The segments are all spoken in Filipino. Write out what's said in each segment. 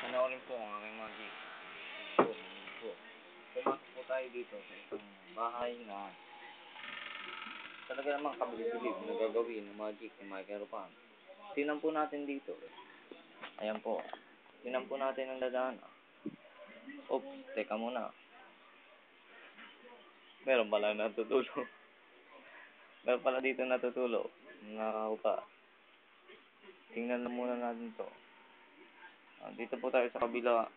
Panoorin po ang aking magic. Po. Pumasok po tayo dito sa isang bahay na talaga namang kabilib-bilib na gagawin ng magic ni Michael Pan. Tingnan po natin dito. Ayan po. Tingnan po natin ang dadaan. Oops, teka muna. Meron pala natutulog. Meron pala dito natutulog. Nakakaupa. Tingnan na muna natin to. Dito po tayo sa kabila.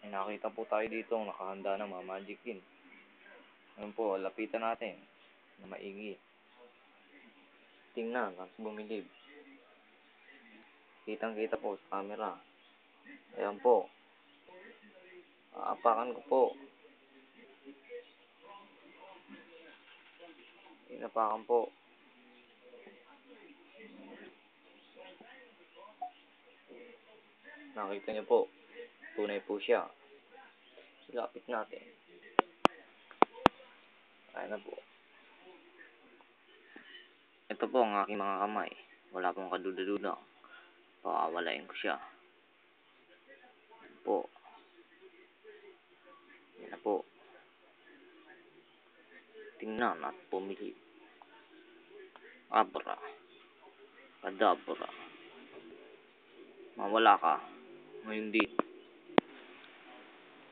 May nakita po tayo dito nakahanda ng mga magic din. Ayun po, lapitan natin na maigi. Tingnan, tapos bumilib. Kitang-kita po sa camera. Ayan po. Aapakan ko po. Inapakan po. Nakita niyo po. Tunay po siya. Silapit natin. Ayan na po. Ito po ang aking mga kamay. Wala pong kaduda-duda. Pakawalain ko siya. Po. Yan na po. Tingnan at pumili. Abra. Kadabra. Mawala ka. Ngayon din.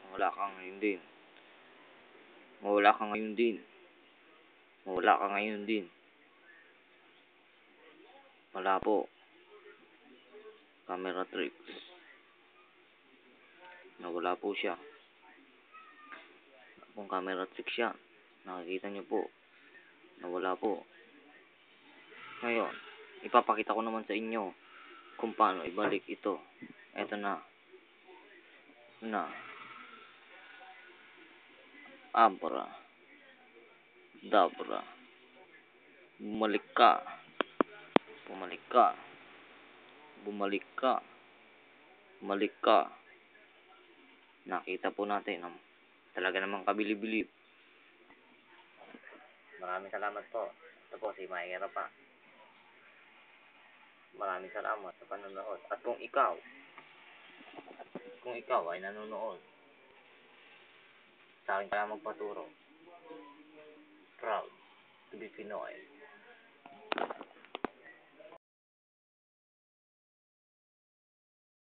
Mawala ka ngayon din. Mawala ka ngayon din. Mawala ka ngayon din. Wala po. Camera tricks. Nawala po siya. Kung camera tricks siya, nakikita niyo po. Nawala po. Ngayon, ipapakita ko naman sa inyo kung paano ibalik ito. Eto na. Abra. Dabra. Bumalik ka. Bumalik ka. Bumalik ka. Bumalik ka. Nakita po natin talaga namang kabilib-bilib. Maraming salamat po. Ito po si Mayra pa. Maraming salamat sa panonood. At kung ikaw ay nanonood, sa akin ka lang magpaturo. Proud to be Pinoy.